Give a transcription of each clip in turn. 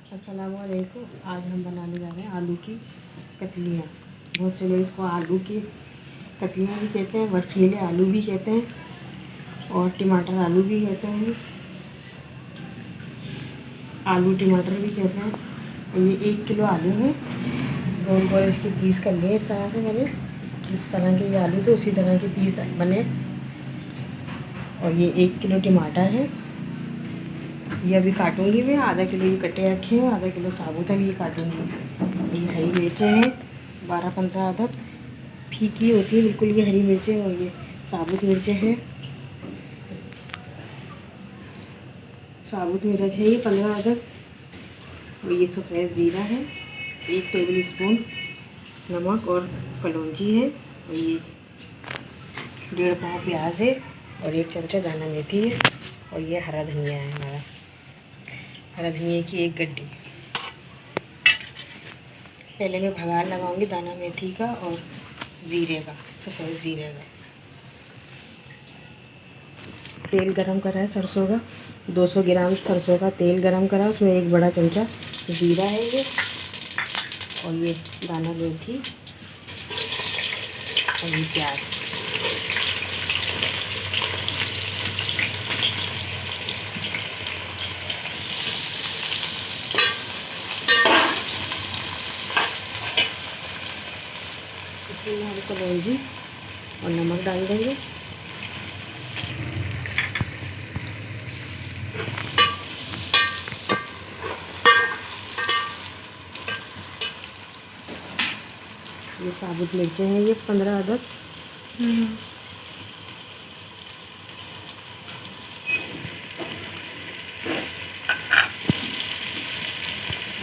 अस्सलामुअलैकुम। आज हम बनाने जा रहे हैं आलू की कतलियाँ। बहुत से लोग इसको आलू की कतलियाँ भी कहते हैं, बर्फीले आलू भी कहते हैं और टमाटर आलू भी कहते हैं, आलू टमाटर भी कहते हैं। और ये 1 किलो आलू है। गोल गोल इसके पीस कर लिए इस तरह से मैंने। जिस तरह के ये आलू थे उसी तरह के पीस बने। और ये 1 किलो टमाटर है। ये अभी काटूंगी मैं। आधा किलो ये कटे रखे हैं, आधा किलो साबुत है, ये काटूंगी। ये हरी मिर्चें हैं 12-15 अदद, फीकी होती है बिल्कुल ये हरी मिर्चें। और ये साबुत मिर्चें हैं, साबुत मिर्च है ये 15 अदद। और ये सफ़ेद ज़ीरा है, 1 टेबल स्पून नमक और कलौंजी है। और ये 1.5 पाव प्याज है और 1 चमचा दाना मेथी है। और ये हरा धनिया है हमारा, हरा धनिया की 1 गड्डी। पहले मैं भगार लगाऊंगी दाना मेथी का और ज़ीरे का, सफ़ेद ज़ीरे का। तेल गरम करा है सरसों का, 200 ग्राम सरसों का तेल गरम करा, उसमें 1 बड़ा चमचा ज़ीरा है ये। और ये दाना मेथी और ये प्याज। इसमें हम कलौंजी और नमक डाल देंगे। ये साबुत मिर्चें हैं ये 15 अदद।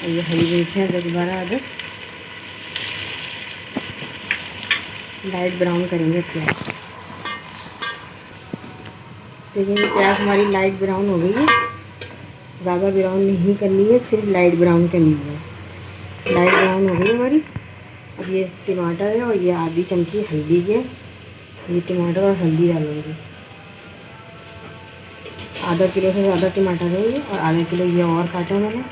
और ये हरी मिर्चें 10-12 अदद। लाइट ब्राउन करेंगे प्याज। देखिए ये प्याज हमारी लाइट ब्राउन हो गई है। ज़्यादा ब्राउन नहीं करनी है, सिर्फ लाइट ब्राउन करनी है। लाइट ब्राउन हो गई हमारी। अब ये टमाटर है और ये आधी चमची हल्दी है। ये टमाटर और हल्दी डालूंगी। आधा किलो से ज़्यादा टमाटर है ये, और आधा किलो ये और काटा मैंने।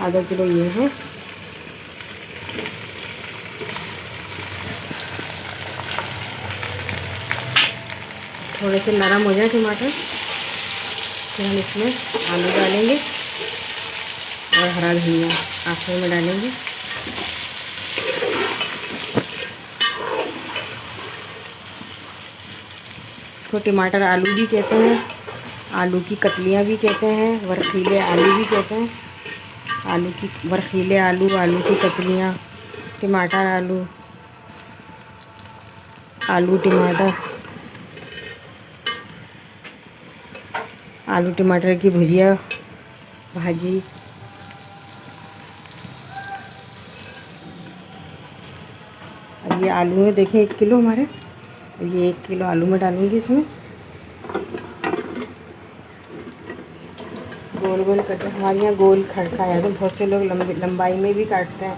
आधा किलो ये है। थोड़े से नरम हो जाए टमाटर, फिर हम इसमें आलू डालेंगे और हरा धनिया आखिर में डालेंगे। इसको टमाटर आलू भी कहते हैं, आलू की कतलियाँ भी कहते हैं, बर्फीले आलू भी कहते हैं। आलू की बर्फीले आलू, आलू की कतलियाँ, टमाटर आलू, आलू टमाटर, आलू टमाटर की भुजिया, भाजी। अब ये आलू में देखें 1 किलो हमारे। और ये 1 किलो आलू में डालूंगी इसमें। गोल गोल कटे, हमारे यहाँ गोल खड़का है, तो बहुत से लोग लंबाई में भी काटते हैं।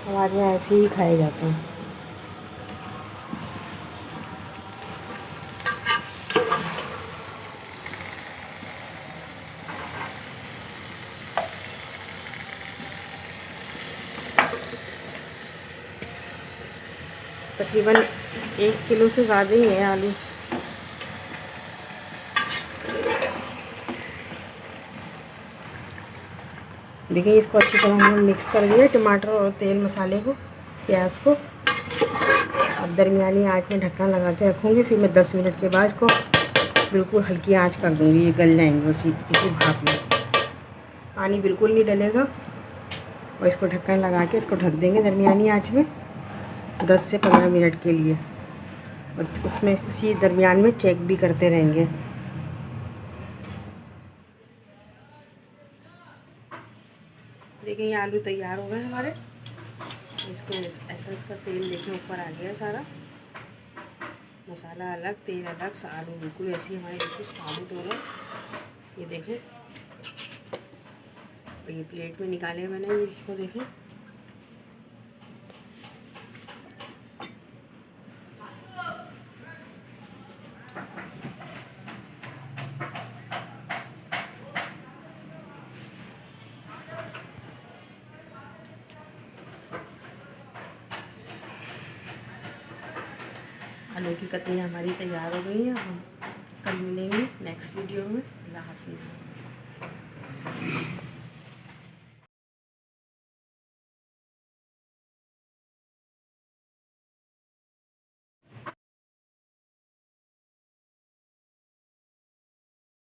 हमारे यहाँ ऐसे ही खाए जाते हैं। तकरीबन 1 किलो से ज़्यादा ही है आलू। देखिए इसको अच्छी तरह हमने मिक्स कर दिया, टमाटर और तेल मसाले को, प्याज को। अब दरमियानी आंच में ढक्कन लगा के रखूँगी। फिर मैं 10 मिनट के बाद इसको बिल्कुल हल्की आंच कर दूँगी। ये गल जाएंगे इसी भाप में, पानी बिल्कुल नहीं डलेगा। और इसको ढक्कन लगा के इसको ढक देंगे दरमियानी आंच में 10 से 15 मिनट के लिए। और उसमें उसी दरमियान में चेक भी करते रहेंगे। देखिए ये आलू तैयार हो गए हमारे। इसको ऐसा इसका तेल देखिए ऊपर आ गया सारा, मसाला अलग, तेल अलग, आलू बिल्कुल ऐसे ही हमारे बिल्कुल साबुत हो रहे। ये देखें, और ये प्लेट में निकाले मैंने, इसको देखें। आलू की कतलियाँ हमारी तैयार हो गई हैं। हम कल मिलेंगे नेक्स्ट वीडियो में। अल्लाह हाफिज़।